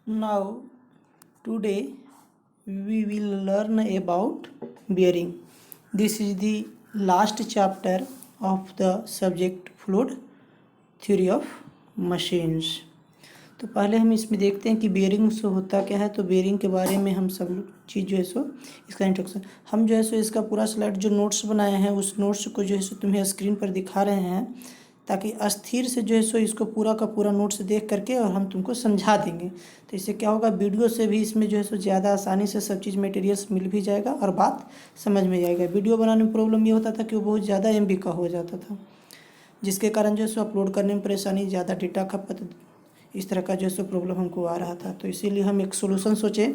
Now, today we will learn about bearing. This is the last chapter of the subject Fluid Theory of Machines. तो पहले हम इसमें देखते हैं कि बेयरिंग से होता क्या है। तो बेयरिंग के बारे में हम सब चीज़ जो है सो इसका इंट्रोडक्शन हम जो है सो इसका पूरा स्लाइड जो नोट्स बनाए हैं उस नोट्स को जो है सो तुम्हें स्क्रीन पर दिखा रहे हैं, ताकि अस्थिर से जो है सो इसको पूरा का पूरा नोट्स देख करके और हम तुमको समझा देंगे। तो इससे क्या होगा, वीडियो से भी इसमें जो है सो ज़्यादा आसानी से सब चीज़ मटेरियल्स मिल भी जाएगा और बात समझ में जाएगा। वीडियो बनाने में प्रॉब्लम ये होता था कि वो बहुत ज़्यादा MB का हो जाता था, जिसके कारण जो है सो अपलोड करने में परेशानी, ज़्यादा डेटा खपत, इस तरह का जो है सो प्रॉब्लम हमको आ रहा था। तो इसीलिए हम एक सोल्यूशन सोचे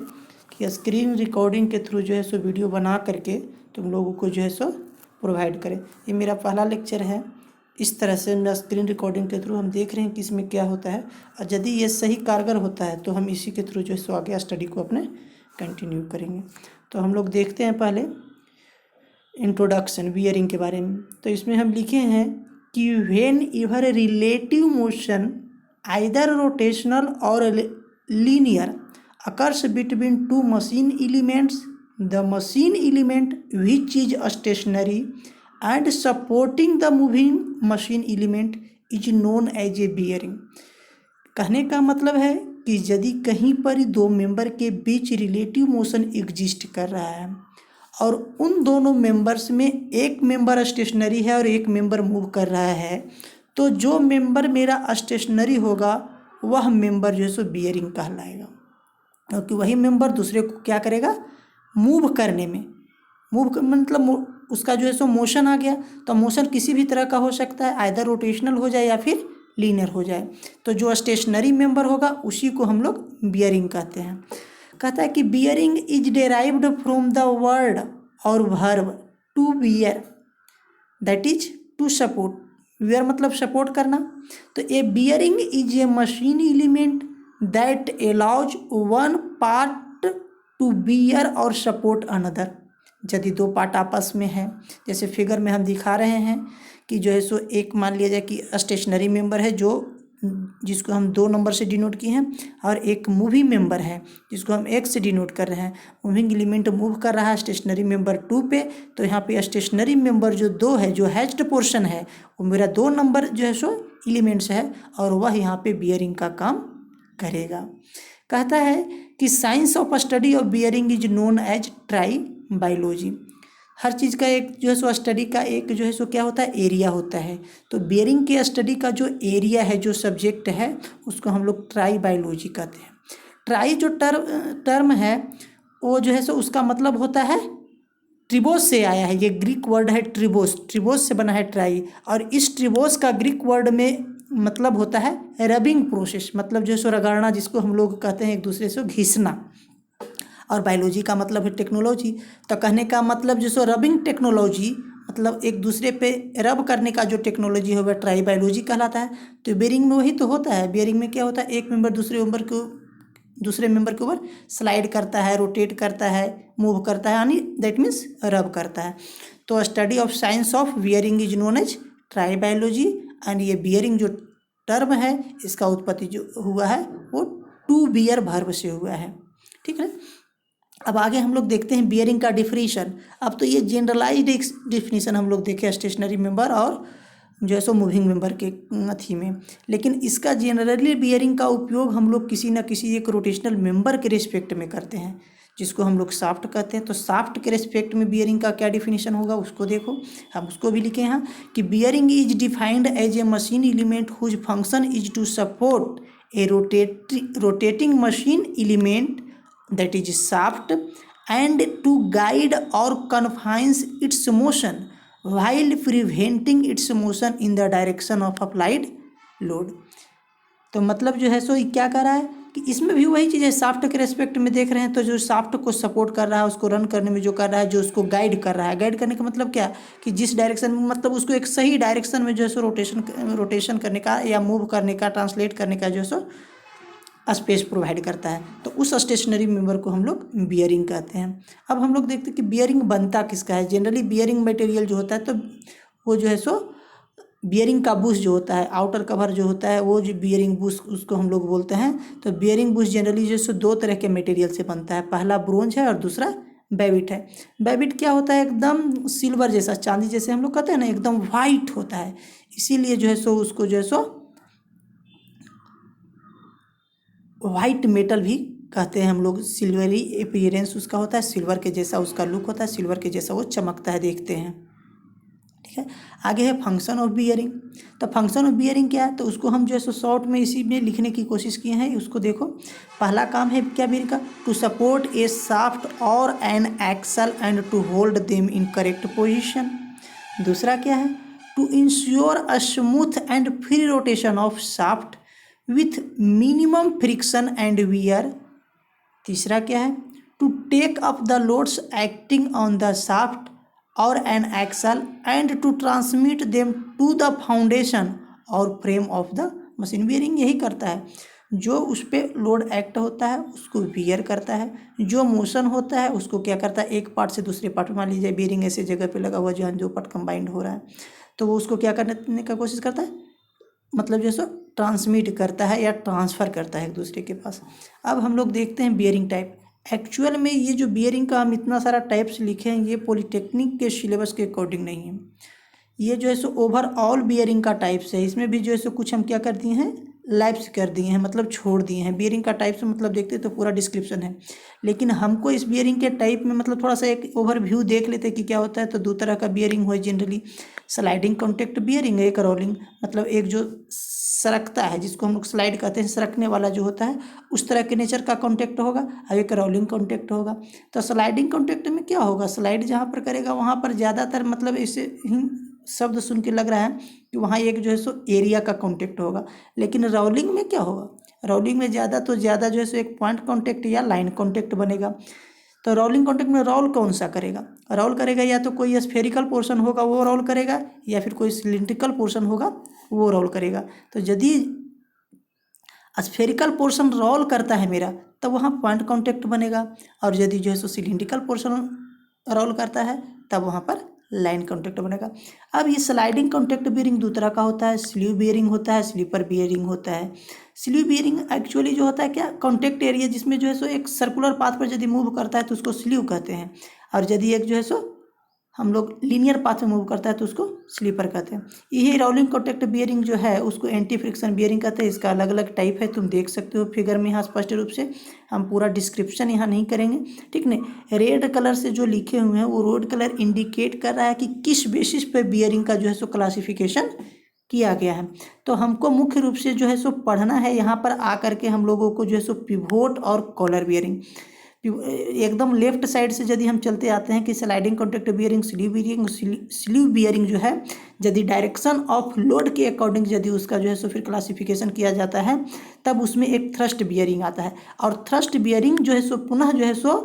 कि स्क्रीन रिकॉर्डिंग के थ्रू जो है सो वीडियो बना करके तुम लोगों को जो है सो प्रोवाइड करें। ये मेरा पहला लेक्चर है। इस तरह से मैं स्क्रीन रिकॉर्डिंग के थ्रू हम देख रहे हैं कि इसमें क्या होता है, और यदि ये सही कारगर होता है तो हम इसी के थ्रू जो है सो आगे स्टडी को अपने कंटिन्यू करेंगे। तो हम लोग देखते हैं पहले इंट्रोडक्शन बियरिंग के बारे में। तो इसमें हम लिखे हैं कि whenever relative motion either rotational or linear occurs between two machine elements, the machine element which is stationary and supporting the moving machine element is known as a bearing. कहने का मतलब है कि यदि कहीं पर दो मेंबर के बीच रिलेटिव मोशन एग्जिस्ट कर रहा है और उन दोनों मेंबर्स में एक मेंबर स्टेशनरी है और एक मेंबर मूव कर रहा है, तो जो मेंबर मेरा स्टेशनरी होगा वह मेंबर जो है सो बियरिंग कहलाएगा, क्योंकि वही मेंबर दूसरे को क्या करेगा, मूव करने में, मतलब उसका जो है सो मोशन आ गया। तो मोशन किसी भी तरह का हो सकता है, आइदर रोटेशनल हो जाए या फिर लीनियर हो जाए। तो जो स्टेशनरी मेंबर होगा उसी को हम लोग बियरिंग कहते हैं। कहता है कि bearing is derived from the word or verb to bear, that is to support. Bear मतलब सपोर्ट करना। तो a bearing is a machine element that allows one part to bear or support another. यदि दो part आपस में है, जैसे figure में हम दिखा रहे हैं कि जो है सो एक मान लिया जाए कि स्टेशनरी मेंबर है जिसको हम 2 नंबर से डिनोट किए हैं, और एक मूविंग मेंबर है जिसको हम 1 से डिनोट कर रहे हैं। मूविंग एलिमेंट मूव कर रहा है स्टेशनरी मेंबर 2 पे, तो यहाँ पे स्टेशनरी मेंबर जो 2 है, जो हैच्ड पोर्शन है, वो मेरा 2 नंबर जो है सो एलिमेंट्स है और वह यहाँ पे बियरिंग का काम करेगा। कहता है कि science of study of bearing is known as tribology. हर चीज़ का एक जो है सो स्टडी का एक जो है सो क्या होता है, एरिया होता है। तो बियरिंग के स्टडी का जो एरिया है, जो सब्जेक्ट है, उसको हम लोग ट्राई बायोलॉजी कहते हैं। ट्राई जो टर्म है वो जो है सो उसका मतलब होता है, ट्रिबोस से आया है। ये ग्रीक वर्ड है ट्रिबोस, ट्रिबोस से बना है ट्राई। और इस ट्रिबोस का ग्रीक वर्ड में मतलब होता है रबिंग प्रोसेस, मतलब जो है सो रगड़ना, जिसको हम लोग कहते हैं एक दूसरे से घिसना। और बायोलॉजी का मतलब है टेक्नोलॉजी। तो कहने का मतलब जो सो रबिंग टेक्नोलॉजी, मतलब एक दूसरे पे रब करने का जो टेक्नोलॉजी है वह ट्राई बायोलॉजी कहलाता है। तो बियरिंग में वही तो होता है। बियरिंग में क्या होता है, एक मेंबर दूसरे मेंबर के ऊपर स्लाइड करता है, रोटेट करता है, मूव करता है, यानी दैट मीन्स रब करता है। तो study of science of bearing is known as tribology. And ये बियरिंग जो टर्म है, इसका उत्पत्ति जो हुआ है वो टू बियर वर्ब से हुआ है। ठीक है। अब आगे हम लोग देखते हैं बियरिंग का डिफिनीशन। अब तो ये जनरलाइज्ड डिफिनीशन हम लोग देखे स्टेशनरी मेंबर और जो है सो मूविंग मेंबर के अथी में, लेकिन इसका जनरली बियरिंग का उपयोग हम लोग किसी न किसी एक रोटेशनल मेंबर के रिस्पेक्ट में करते हैं, जिसको हम लोग शाफ्ट कहते हैं। तो शाफ्ट के रिस्पेक्ट में बियरिंग का क्या डिफिनीशन होगा उसको देखो। हम उसको भी लिखे हैं कि bearing is defined as a machine element whose function is to support a rotating machine element that is shaft and to guide or confines its motion while preventing its motion in the direction of applied load। तो मतलब जो है सो ये क्या कर रहा है कि इसमें भी वही चीज़ है, शाफ्ट के रेस्पेक्ट में देख रहे हैं। तो जो शाफ्ट को सपोर्ट कर रहा है, उसको रन करने में जो कर रहा है, जो उसको गाइड कर रहा है, गाइड करने का मतलब क्या, कि जिस डायरेक्शन में, मतलब उसको एक सही डायरेक्शन में जो है सो रोटेशन करने का या मूव करने का, ट्रांसलेट करने का जो है सो स्पेस प्रोवाइड करता है। तो उस स्टेशनरी मेंबर को हम लोग बियरिंग कहते हैं। अब हम लोग देखते हैं कि बियरिंग बनता किसका है। जनरली बियरिंग मटेरियल जो होता है तो वो जो है सो बियरिंग का बुश जो होता है, आउटर कवर जो होता है, वो जो बियरिंग बुश उसको हम लोग बोलते हैं। तो बियरिंग बुश जनरली जैसे दो तरह के मटेरियल से बनता है, पहला ब्रोंज है और दूसरा बेविट है। बेविट क्या होता है, एकदम सिल्वर जैसा, चांदी जैसे हम लोग कहते हैं ना, एकदम वाइट होता है, इसीलिए जो है सो उसको जो है सो वाइट मेटल भी कहते हैं हम लोग। सिल्वरी अपीयरेंस उसका होता है, सिल्वर के जैसा उसका लुक होता है, सिल्वर के जैसा वो चमकता है, देखते हैं। ठीक है, आगे है फंक्शन ऑफ बियरिंग। तो फंक्शन ऑफ बियरिंग क्या है, तो उसको हम जो है सो शॉर्ट में इसी में लिखने की कोशिश किए हैं। उसको देखो, पहला काम है क्या बियरिंग का, to support a shaft or an axle and to hold them in correct position. दूसरा क्या है, to ensure a smooth and free rotation of shaft with minimum friction and wear. तीसरा क्या है, to take up the loads acting on the shaft or an axle and to transmit them to the foundation or frame of the machine. Bearing यही करता है, जो उस पर load act होता है उसको बियर करता है, जो मोशन होता है उसको क्या करता है, एक पार्ट से दूसरे पार्ट में, मान लीजिए बियरिंग ऐसे जगह पे लगा हुआ जहाँ दो पार्ट कंबाइंड हो रहा है, तो वो उसको क्या करने का कोशिश करता है, मतलब जैसे ट्रांसमिट करता है या ट्रांसफ़र करता है एक दूसरे के पास। अब हम लोग देखते हैं बियरिंग टाइप। एक्चुअल में ये जो बियरिंग का हम इतना सारा टाइप्स लिखे हैं, ये पॉलिटेक्निक के सिलेबस के अकॉर्डिंग नहीं है। ये जो है सो ओवरऑल बियरिंग का टाइप्स है, इसमें भी जो है सो कुछ हम क्या कर दिए हैं, लैप्स कर दिए हैं, मतलब छोड़ दिए हैं। बियरिंग का टाइप्स मतलब देखते तो पूरा डिस्क्रिप्शन है, लेकिन हमको इस बियरिंग के टाइप में मतलब थोड़ा सा एक ओवरव्यू देख लेते कि क्या होता है। तो दो तरह का बियरिंग हो जनरली, स्लाइडिंग कॉन्टैक्ट बियरिंग, एक रोलिंग, मतलब एक जो सरकता है जिसको हम लोग स्लाइड कहते हैं, सरकने वाला जो होता है उस तरह के नेचर का कॉन्टैक्ट होगा, और एक रोलिंग कॉन्टैक्ट होगा। तो स्लाइडिंग कॉन्टैक्ट में क्या होगा, स्लाइड जहाँ पर करेगा वहाँ पर ज़्यादातर मतलब ऐसे ही शब्द सुन के लग रहा है कि वहाँ एक जो है सो एरिया का कॉन्टैक्ट होगा। लेकिन रोलिंग में क्या होगा, रोलिंग में ज़्यादा तो ज़्यादा जो है सो एक पॉइंट कॉन्टैक्ट या लाइन कॉन्टैक्ट बनेगा। तो रोलिंग कॉन्टैक्ट में रोल कौन सा करेगा, रोल करेगा या तो कोई स्फेरिकल पोर्शन होगा वो रोल करेगा, या फिर कोई सिलिंड्रिकल पोर्शन होगा वो रोल करेगा। तो यदि स्फेरिकल पोर्शन रोल करता है मेरा, तब वहाँ पॉइंट कॉन्टैक्ट बनेगा, और यदि जो है सो सिलिंड्रिकल पोर्शन रोल करता है तब वहाँ पर लाइन कॉन्टैक्ट बनेगा। अब ये स्लाइडिंग कॉन्टैक्ट बियरिंग दो तरह का होता है, स्लीव बियरिंग होता है, स्लीपर बियरिंग होता है। स्लीव बियरिंग एक्चुअली जो होता है क्या, कॉन्टैक्ट एरिया जिसमें जो है सो एक सर्कुलर पाथ पर यदि मूव करता है तो उसको स्लीव कहते हैं, और यदि एक जो है सो हम लोग लीनियर पाथ में मूव करता है तो उसको स्लीपर कहते हैं। यही रोलिंग कॉन्टैक्ट बियरिंग जो है उसको एंटी फ्रिक्शन बियरिंग कहते हैं। इसका अलग अलग टाइप है, तुम देख सकते हो फिगर में यहाँ स्पष्ट रूप से। हम पूरा डिस्क्रिप्शन यहाँ नहीं करेंगे, ठीक नहीं। रेड कलर से जो लिखे हुए हैं वो रेड कलर इंडिकेट कर रहा है कि किस बेसिस पे बियरिंग का जो है सो क्लासिफिकेशन किया गया है। तो हमको मुख्य रूप से जो है सो पढ़ना है यहाँ पर आकर के हम लोगों को जो है सो पिवोट और कॉलर बियरिंग। एकदम लेफ्ट साइड से यदि हम चलते आते हैं कि sliding contact bearing, sleeve bearing जो है यदि डायरेक्शन ऑफ लोड के अकॉर्डिंग यदि उसका जो है सो फिर क्लासिफिकेशन किया जाता है, तब उसमें एक थ्रस्ट बियरिंग आता है। और थ्रस्ट बियरिंग जो है सो पुनः जो है सो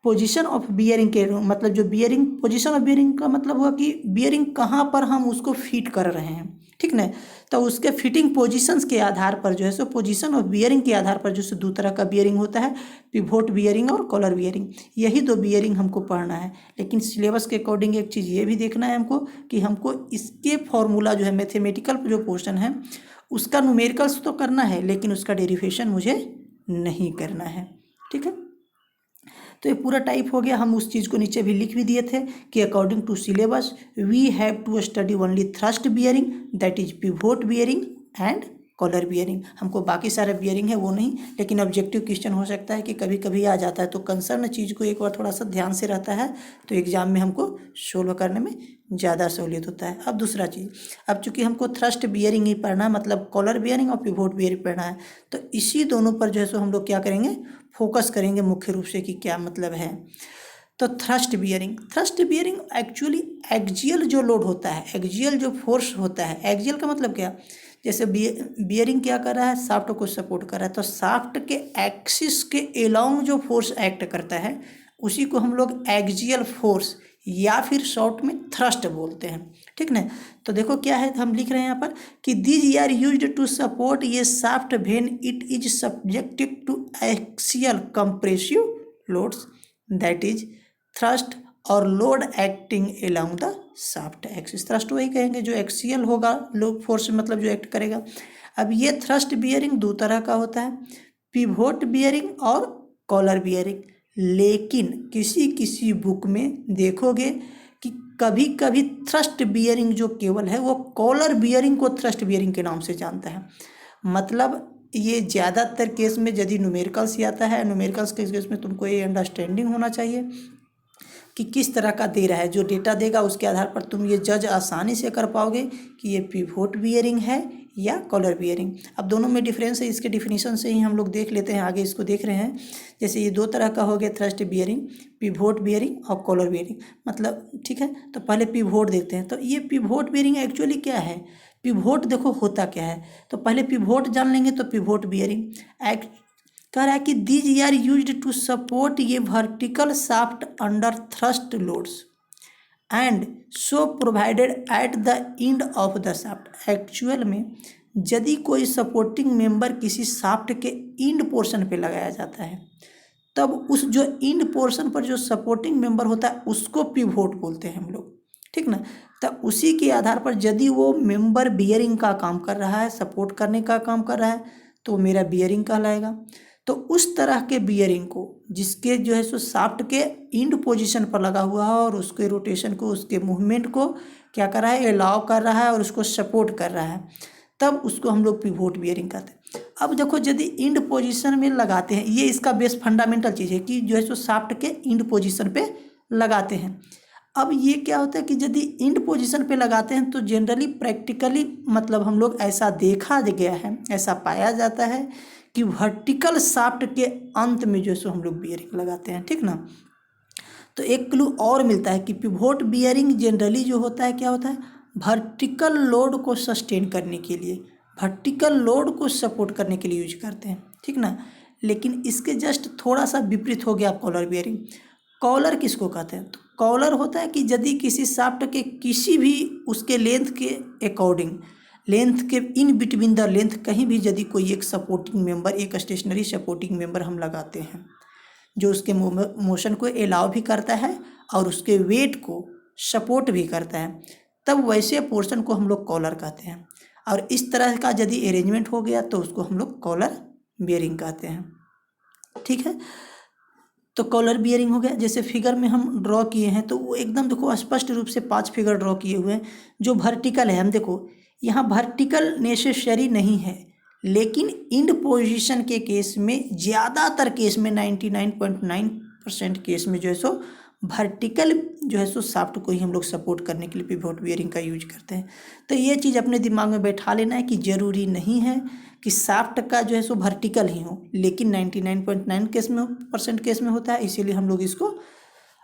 पोजीशन ऑफ बियरिंग के, मतलब जो बियरिंग पोजीशन ऑफ बियरिंग का मतलब हुआ कि बियरिंग कहाँ पर हम उसको फिट कर रहे हैं, ठीक ना। तो उसके फिटिंग पोजीशंस के आधार पर जो है सो पोजीशन ऑफ बियरिंग के आधार पर जो है दो तरह का बियरिंग होता है, पिवोट बियरिंग और कॉलर बियरिंग। यही दो बियरिंग हमको पढ़ना है, लेकिन सिलेबस के अकॉर्डिंग एक चीज़ ये भी देखना है हमको कि हमको इसके फॉर्मूला जो है मैथमेटिकल जो पोर्शन है उसका न्यूमेरिकल्स तो करना है, लेकिन उसका डेरिवेशन मुझे नहीं करना है, ठीक है। तो ये पूरा टाइप हो गया। हम उस चीज़ को नीचे भी लिख भी दिए थे कि according to syllabus we have to study only thrust bearing, that is pivot bearing and collar bearing. हमको बाकी सारे बियरिंग है वो नहीं, लेकिन ऑब्जेक्टिव क्वेश्चन हो सकता है कि कभी कभी आ जाता है, तो कंसर्न चीज़ को एक बार थोड़ा सा ध्यान से रहता है तो एग्जाम में हमको सोल्व करने में ज़्यादा सहूलियत होता है। अब दूसरा चीज़, अब चूंकि हमको थ्रस्ट बियरिंग ही पढ़ना है, मतलब कॉलर बियरिंग और पिवोट बियरिंग पढ़ना है, तो इसी दोनों पर जो है सो हम लोग क्या करेंगे, फोकस करेंगे मुख्य रूप से कि क्या मतलब है। तो थ्रस्ट बियरिंग एक्चुअली एक्जियल जो लोड होता है, एक्जियल जो फोर्स होता है, एक्जियल का मतलब क्या, जैसे बियरिंग क्या कर रहा है, शाफ्ट को सपोर्ट कर रहा है, तो शाफ्ट के एक्सिस के एलोंग जो फोर्स एक्ट करता है उसी को हम लोग एक्जियल फोर्स या फिर शॉर्ट में थ्रस्ट बोलते हैं, ठीक ना। तो देखो क्या है, हम लिख रहे हैं यहाँ पर कि these are used to support ये shaft when it is subjected to axial compressive loads, that is thrust or load acting along the shaft axis. Thrust वही कहेंगे जो एक्सियल होगा, लो फोर्स मतलब जो एक्ट करेगा। अब ये थ्रस्ट बियरिंग दो तरह का होता है, पिवोट बियरिंग और कॉलर बियरिंग। लेकिन किसी किसी बुक में देखोगे कि कभी कभी थ्रस्ट बियरिंग जो केबल है वो कॉलर बियरिंग को थ्रस्ट बियरिंग के नाम से जानता है। मतलब ये ज़्यादातर केस में यदि न्यूमेरिकल्स ही आता है, न्यूमेरिकल्स के केस में तुमको ये अंडरस्टैंडिंग होना चाहिए कि किस तरह का दे रहा है। जो डेटा देगा उसके आधार पर तुम ये जज आसानी से कर पाओगे कि ये पिवोट बियरिंग है या कॉलर बियरिंग। अब दोनों में डिफरेंस है, इसके डिफिनीशन से ही हम लोग देख लेते हैं, आगे इसको देख रहे हैं। जैसे ये दो तरह का हो गया, थ्रस्ट बियरिंग, पिवोट बियरिंग और कॉलर बियरिंग। मतलब ठीक है, तो पहले पिवोट देखते हैं। तो ये पिवोट बियरिंग एक्चुअली क्या है, पिवोट देखो होता क्या है। तो पहले पिवोट जान लेंगे। तो पिवोट बियरिंग कह रहा है कि these are used to support ये vertical shaft under thrust loads and so provided at the end of the shaft. Actual में यदि कोई सपोर्टिंग मेंबर किसी शाफ्ट के एंड पोर्शन पे लगाया जाता है, तब उस जो एंड पोर्शन पर जो सपोर्टिंग मेंबर होता है उसको पिवोट बोलते हैं हम लोग, ठीक ना। तब उसी के आधार पर यदि वो मेंबर बियरिंग का काम कर रहा है, सपोर्ट करने का काम कर रहा है, तो मेरा बियरिंग कहलाएगा। तो उस तरह के बियरिंग को जिसके जो है सो शाफ्ट के एंड पोजीशन पर लगा हुआ है और उसके रोटेशन को, उसके मूवमेंट को क्या कर रहा है, अलाउ कर रहा है और उसको सपोर्ट कर रहा है, तब उसको हम लोग पिवोट बियरिंग कहते हैं। अब देखो यदि एंड पोजीशन में लगाते हैं, ये इसका बेस फंडामेंटल चीज़ है कि जो है सो शाफ्ट के एंड पोजीशन पे लगाते हैं। अब ये क्या होता है कि यदि एंड पोजीशन पे लगाते हैं तो जनरली प्रैक्टिकली मतलब हम लोग ऐसा देखा गया है, ऐसा पाया जाता है कि वर्टिकल शाफ्ट के अंत में जो है सो हम लोग बियरिंग लगाते हैं, ठीक ना। तो एक क्लू और मिलता है कि पिवोट बियरिंग जनरली जो होता है क्या होता है, वर्टिकल लोड को सस्टेन करने के लिए, वर्टिकल लोड को सपोर्ट करने के लिए यूज करते हैं, ठीक ना। लेकिन इसके जस्ट थोड़ा सा विपरीत हो गया कॉलर बियरिंग। कॉलर किसको कहते हैं, तो कॉलर होता है कि यदि किसी शाफ्ट के किसी भी उसके लेंथ के अकॉर्डिंग, लेंथ के इन बिटवीन द लेंथ कहीं भी यदि कोई एक सपोर्टिंग मेंबर, एक स्टेशनरी सपोर्टिंग मेंबर हम लगाते हैं जो उसके मोशन को अलाउ भी करता है और उसके वेट को सपोर्ट भी करता है, तब वैसे पोर्शन को हम लोग कॉलर कहते हैं। और इस तरह का यदि अरेंजमेंट हो गया तो उसको हम लोग कॉलर बियरिंग कहते हैं, ठीक है। तो कॉलर बियरिंग हो गया। जैसे फिगर में हम ड्रॉ किए हैं तो वो एकदम देखो स्पष्ट रूप से 5 फिगर ड्रॉ किए हुए हैं जो वर्टिकल है। हम देखो यहाँ वर्टिकल नेसेसरी नहीं है, लेकिन इंड पोजीशन के केस में ज़्यादातर केस में 99.9% केस में जो है सो वर्टिकल जो है सो शाफ्ट को ही हम लोग सपोर्ट करने के लिए पिवोट बियरिंग का यूज करते हैं। तो ये चीज़ अपने दिमाग में बैठा लेना है कि ज़रूरी नहीं है कि शाफ्ट का जो है सो वर्टिकल ही हो, लेकिन 99.9 केस में केस में होता है, इसीलिए हम लोग इसको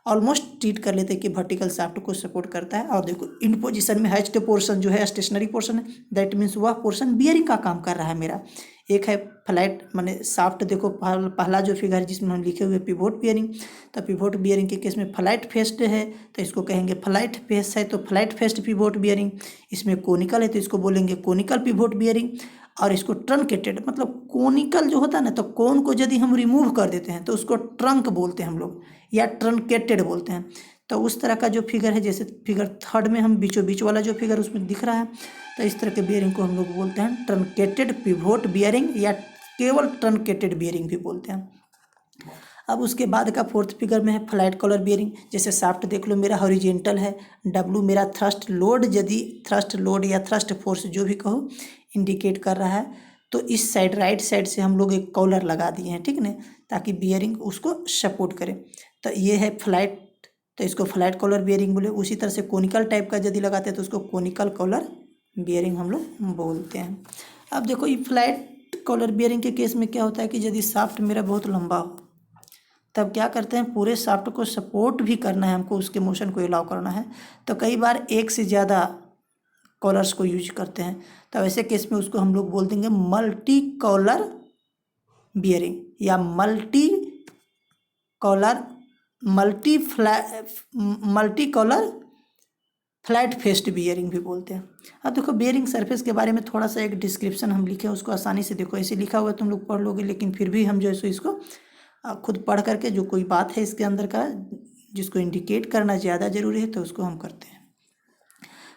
ऑलमोस्ट ट्रीट कर लेते हैं कि वर्टिकल शाफ्ट को सपोर्ट करता है। और देखो इन पोजीशन में हैच्ड पोर्शन जो है स्टेशनरी पोर्शन है, दैट मीन्स वह पोर्शन बियरिंग का काम कर रहा है मेरा। एक है फ्लैट माने शाफ्ट, देखो पहला जो फिगर जिसमें हम लिखे हुए पिवोट बियरिंग, तो पिवोट बियरिंग के केस में फ्लैट फेस्ड है तो इसको कहेंगे फ्लैट फेस है, तो फ्लैट फेस्ड पिवोट बियरिंग। इसमें कोनिकल है तो इसको बोलेंगे कोनिकल पिवोट बियरिंग। और इसको ट्रंकेटेड मतलब कोनिकल जो होता है ना, तो कोन को यदि हम रिमूव कर देते हैं तो उसको ट्रंक बोलते हैं हम लोग, या ट्रंकेटेड बोलते हैं। तो उस तरह का जो फिगर है, जैसे फिगर 3 में हम बीचों बीच वाला जो फिगर उसमें दिख रहा है, तो इस तरह के बियरिंग को हम लोग बोलते हैं ट्रंकेटेड पिवोट बियरिंग, या केवल ट्रंकेटेड बियरिंग भी बोलते हैं। अब उसके बाद का 4th फिगर में है फ्लैट कॉलर बियरिंग। जैसे शाफ्ट देख लो मेरा हॉरिजेंटल है, W मेरा थ्रस्ट लोड, यदि थ्रस्ट लोड या थ्रस्ट फोर्स जो भी कहो इंडिकेट कर रहा है, तो इस साइड राइट साइड से हम लोग एक कॉलर लगा दिए हैं, ठीक ना, ताकि बियरिंग उसको सपोर्ट करे। तो ये है फ्लैट, तो इसको फ्लैट कॉलर बियरिंग बोले। उसी तरह से कोनिकल टाइप का यदि लगाते हैं तो उसको कोनिकल कॉलर बियरिंग हम लोग बोलते हैं। अब देखो ये फ्लैट कॉलर बियरिंग के केस में क्या होता है कि यदि शाफ्ट मेरा बहुत लंबा हो, तब क्या करते हैं पूरे शाफ्ट को सपोर्ट भी करना है हमको, उसके मोशन को अलाउ करना है, तो कई बार एक से ज़्यादा कॉलर्स को यूज करते हैं। तो ऐसे केस में उसको हम लोग बोल देंगे मल्टी कॉलर बियरिंग, या multi collar flat faced bearing भी बोलते हैं। अब देखो बियरिंग सरफेस के बारे में थोड़ा सा एक डिस्क्रिप्शन हम लिखे हैं, उसको आसानी से देखो, ऐसे लिखा हुआ है तुम लोग पढ़ लोगे, लेकिन फिर भी हम जो है सो इसको खुद पढ़ करके जो कोई बात है इसके अंदर का जिसको इंडिकेट करना ज़्यादा ज़रूरी है तो उसको हम करते हैं।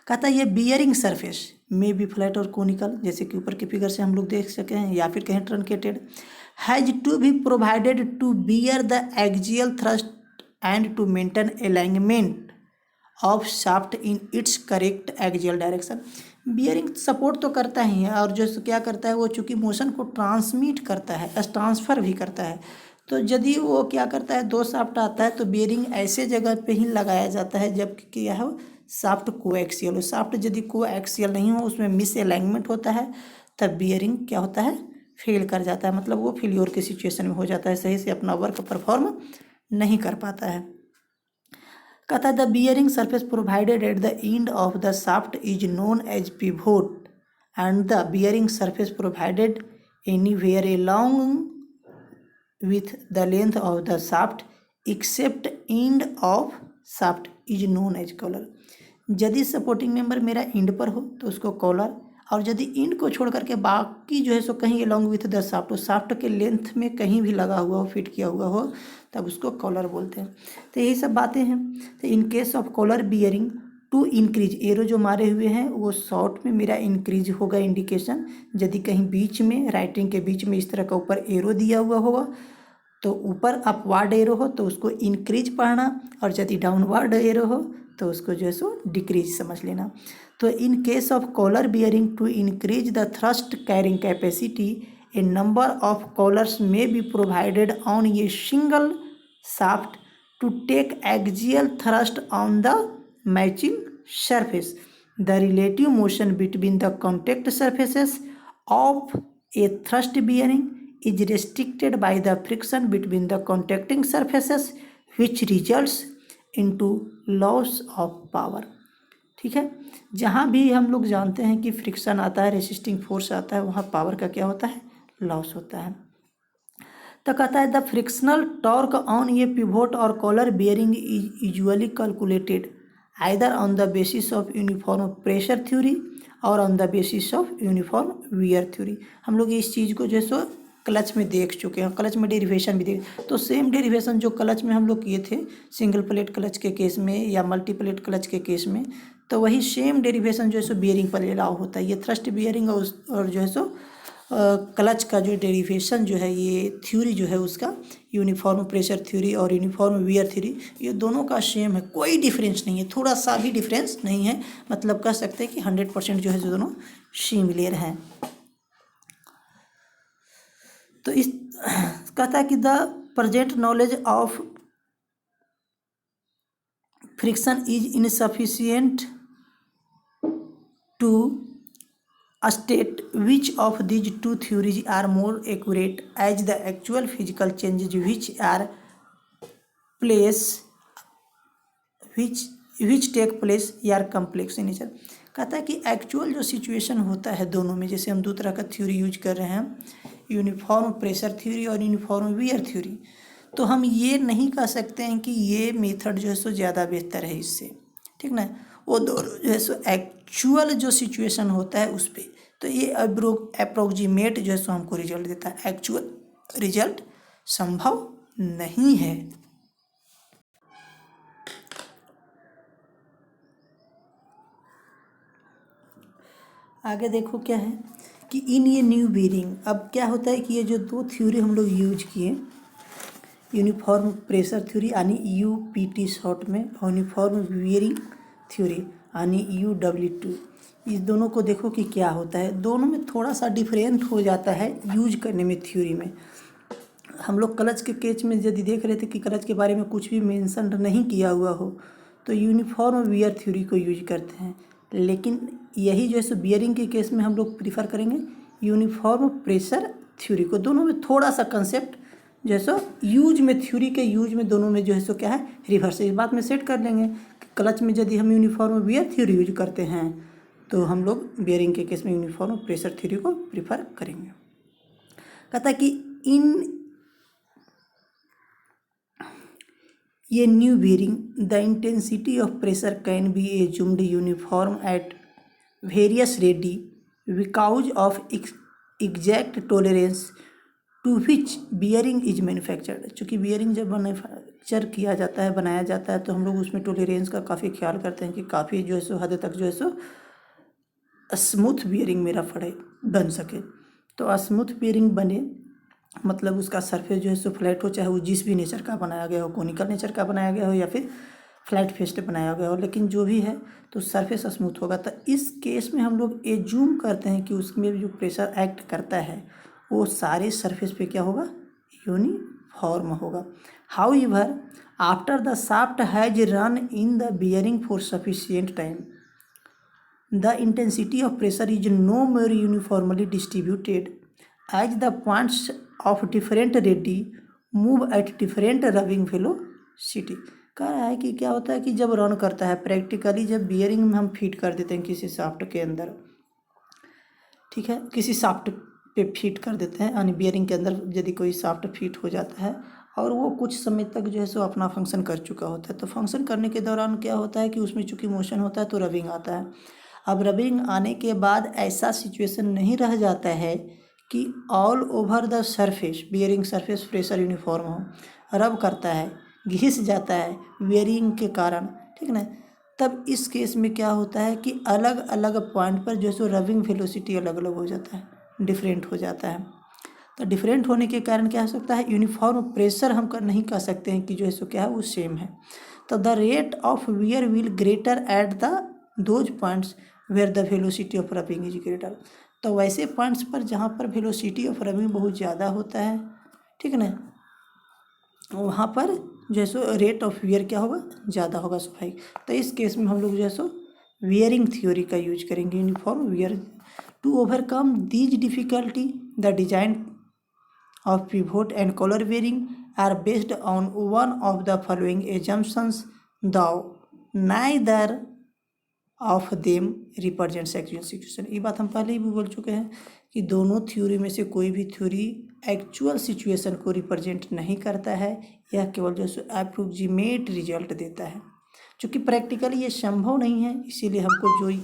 कहता है ये बियरिंग सरफेस में बी फ्लैट और कोनिकल, जैसे कि ऊपर के फिगर से हम लोग देख सके हैं, या फिर कहें truncated, has to be provided to bear the axial thrust and to maintain alignment of shaft in its correct axial direction. Bearing support तो करता ही है, और जो क्या करता है वो चूँकि मोशन को ट्रांसमिट करता है, ट्रांसफ़र भी करता है। तो यदि वो क्या करता है, दो शाफ्ट आता है तो बियरिंग ऐसे जगह पे ही लगाया जाता है जबकि क्या हो, शाफ्ट कोएक्सियल हो। शाफ्ट यदि कोएक्सियल नहीं हो, उसमें मिस अलाइनमेंट होता है, तब बियरिंग क्या होता है, फेल कर जाता है, मतलब वो फेलियर की सिचुएशन में हो जाता है, सही से अपना वर्क परफॉर्म नहीं कर पाता है। कहता है the bearing surface provided at the end of the shaft is known as pivot and the bearing surface provided anywhere along with the length of the shaft except end of shaft is known as collar। यदि supporting member मेरा and पर हो तो उसको collar, और यदि and को छोड़ करके बाकी जो है सो कहीं अलॉन्ग विथ द शाफ्ट, तो शाफ्ट के लेंथ में कहीं भी लगा हुआ हो, फिट किया हुआ हो, तब उसको कॉलर बोलते हैं। तो यही सब बातें हैं। तो in case of collar bearing to increase, arrow जो मारे हुए हैं वो शॉर्ट में मेरा इंक्रीज होगा इंडिकेशन। यदि कहीं बीच में राइटिंग के बीच में इस तरह का ऊपर एरो दिया हुआ होगा तो ऊपर अपवार्ड एरो हो तो उसको इंक्रीज पढ़ना, और यदि डाउनवर्ड एरो हो तो उसको जो है सो डिक्रीज समझ लेना। तो in case of collar bearing to increase the thrust carrying capacity a number of collars may be provided on a single shaft to take axial thrust on the matching surface. The relative motion between the contact surfaces of a thrust bearing is restricted by the friction between the contacting surfaces which results into loss of power। ठीक है, जहाँ भी हम लोग जानते हैं कि friction आता है, रेसिस्टिंग फोर्स आता है, वहाँ पावर का क्या होता है, लॉस होता है। तो कहता है द फ्रिक्शनल टॉर्क ऑन ये pivot or collar bearing is usually calculated either on the basis of uniform pressure theory or on the basis of uniform wear theory. हम लोग इस चीज़ को जो है सो क्लच में देख चुके हैं, क्लच में डेरिवेशन भी देख, तो सेम डेरिवेशन जो क्लच में हम लोग किए थे सिंगल प्लेट क्लच के केस में या मल्टी प्लेट क्लच के केस में, तो वही सेम डेरिवेशन जो है सो बियरिंग पर अलाउ होता है। ये थ्रस्ट बियरिंग और जो है सो क्लच का जो डेरिवेशन जो है, ये थ्योरी जो है उसका यूनिफॉर्म प्रेशर थ्योरी और यूनिफॉर्म वियर थ्योरी, ये दोनों का सेम है, कोई डिफरेंस नहीं है, थोड़ा सा भी डिफरेंस नहीं है, मतलब कह सकते हैं कि 100% जो है जो दोनों सिमिलर हैं। तो इस कहता है कि the present knowledge of friction is insufficient to state which of these two theories are more accurate as the actual physical changes which take place are complex in nature। कहता है कि एक्चुअल जो सिचुएशन होता है दोनों में, जैसे हम दो तरह का थ्योरी यूज कर रहे हैं, यूनिफॉर्म प्रेशर थ्योरी और यूनिफॉर्म वियर थ्योरी, तो हम ये नहीं कह सकते हैं कि ये मेथड जो है सो ज़्यादा बेहतर है इससे, ठीक ना। वो दोनों जो है सो एक्चुअल जो सिचुएशन होता है उस पर, तो ये अप्रोक्सीमेट जो है सो हमको रिजल्ट देता है, एक्चुअल रिजल्ट संभव नहीं है। आगे देखो क्या है कि इन ये न्यू बियरिंग, अब क्या होता है कि ये जो दो थ्योरी हम लोग यूज किए, यूनिफॉर्म प्रेशर थ्योरी यानी UPT शॉर्ट में, यूनिफॉर्म बियरिंग थ्योरी यानी UW2, इस दोनों को देखो कि क्या होता है, दोनों में थोड़ा सा डिफरेंट हो जाता है यूज करने में थ्योरी में। हम लोग क्लच के केस में यदि देख रहे थे कि क्लच के बारे में कुछ भी मेंशन नहीं किया हुआ हो तो यूनिफॉर्म वियर थ्योरी को यूज करते हैं, लेकिन यही जो है सो बियरिंग के केस में हम लोग प्रीफर करेंगे यूनिफॉर्म प्रेशर थ्योरी को। दोनों में थोड़ा सा कंसेप्ट जो है सो यूज में, थ्योरी के यूज में दोनों में जो है सो क्या है, रिवर्स। इस बात में सेट कर लेंगे कि क्लच में यदि हम यूनिफॉर्म वियर थ्योरी यूज करते हैं तो हम लोग बियरिंग के केस में यूनिफॉर्म प्रेशर थ्योरी को प्रीफर करेंगे। कहता है कि इन ये new bearing the intensity of pressure can be assumed uniform at various radii because of exact tolerance to which bearing is manufactured. चूँकि बियरिंग जब मैन्युफैक्चर किया जाता है, बनाया जाता है, तो हम लोग उसमें टोलरेंस का काफ़ी ख्याल करते हैं कि काफ़ी जो है सो हद तक जो है सो स्मूथ बियरिंग मेरा बन सके। तो स्मूथ बियरिंग बने मतलब उसका सरफेस जो है सो फ्लैट हो, चाहे वो जिस भी नेचर का बनाया गया हो, कोनिकल नेचर का बनाया गया हो या फिर फ्लैट फेस्ड बनाया गया हो, लेकिन जो भी है तो सरफेस स्मूथ होगा। तो इस केस में हम लोग एज्यूम करते हैं कि उसमें जो प्रेशर एक्ट करता है वो सारे सरफेस पे क्या होगा, यूनिफॉर्म होगा। However after the shaft has run in the bearing for sufficient time the intensity of pressure is no more uniformly distributed as the points of different radii move at different rubbing velocity। कह रहा है कि क्या होता है कि जब run करता है प्रैक्टिकली, जब बियरिंग में हम फिट कर देते हैं किसी शाफ्ट के अंदर, ठीक है, किसी शाफ्ट पे फिट कर देते हैं, यानी बियरिंग के अंदर यदि कोई शाफ्ट फिट हो जाता है और वो कुछ समय तक जो है सो अपना फंक्शन कर चुका होता है, तो फंक्शन करने के दौरान क्या होता है कि उसमें चूँकि मोशन होता है तो रबिंग आता है। अब रबिंग आने के बाद ऐसा सिचुएशन नहीं रह जाता है कि all over the surface bearing surface pressure uniform हो, रब करता है, घिस जाता है बियरिंग के कारण, ठीक ना। तब इस केस में क्या होता है कि अलग अलग पॉइंट पर जो है सो रबिंग वेलोसिटी अलग अलग हो जाता है, डिफरेंट हो जाता है। तो डिफरेंट होने के कारण क्या हो सकता है, यूनिफॉर्म प्रेशर हम नहीं कह सकते हैं कि जो है सो क्या है वो सेम है। तो the rate of wear will greater at the those points where the velocity of rubbing is greater. तो वैसे पॉइंट्स पर जहाँ पर वेलोसिटी ऑफ रबिंग बहुत ज़्यादा होता है, ठीक है ना, वहाँ पर जो है सो रेट ऑफ वियर क्या होगा, ज़्यादा होगा स्वाभाविक। तो इस केस में हम लोग जो है सो वियरिंग थ्योरी का यूज करेंगे, uniform wear. To overcome these difficulty the design of pivot and color bearing are based on one of the following assumptions, though neither of them represents actual situation। ये बात हम पहले ही भी बोल चुके हैं कि दोनों थ्योरी में से कोई भी थ्योरी एक्चुअल सिचुएशन को रिप्रेजेंट नहीं करता है, यह केवल जो है अप्रोक्सीमेट रिजल्ट देता है। चूँकि प्रैक्टिकली ये संभव नहीं है, इसीलिए हमको जो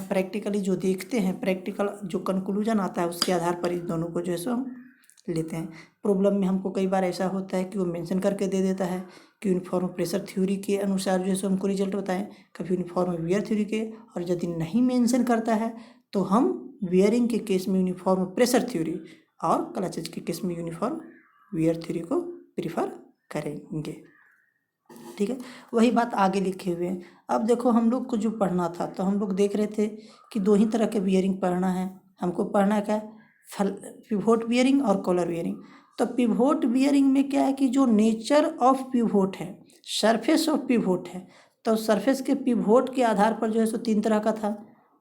प्रैक्टिकली जो देखते हैं, प्रैक्टिकल जो कंक्लूजन आता है उसके आधार पर इस दोनों को जो है सो हम लेते हैं। प्रॉब्लम में हमको कई बार ऐसा होता है कि वो मेंशन करके दे देता है कि यूनिफॉर्म प्रेशर थ्योरी के अनुसार जो है सो हमको रिजल्ट बताएं, कभी यूनिफॉर्म वियर थ्योरी के, और यदि नहीं मेंशन करता है तो हम वियरिंग के केस में यूनिफॉर्म प्रेशर थ्योरी और क्लचेज के केस में यूनिफॉर्म वियर थ्योरी को प्रीफर करेंगे, ठीक है। वही बात आगे लिखे हुए हैं। अब देखो हम लोग को जो पढ़ना था, तो हम लोग देख रहे थे कि दो ही तरह के बियरिंग पढ़ना है हमको। पढ़ना क्या है, पिवोट बियरिंग और कॉलर बियरिंग। तो पिवोट बियरिंग में क्या है कि जो नेचर ऑफ पिवोट है, सरफेस ऑफ पिवोट है, तो सरफेस के पिवोट के आधार पर जो है सो तीन तरह का था,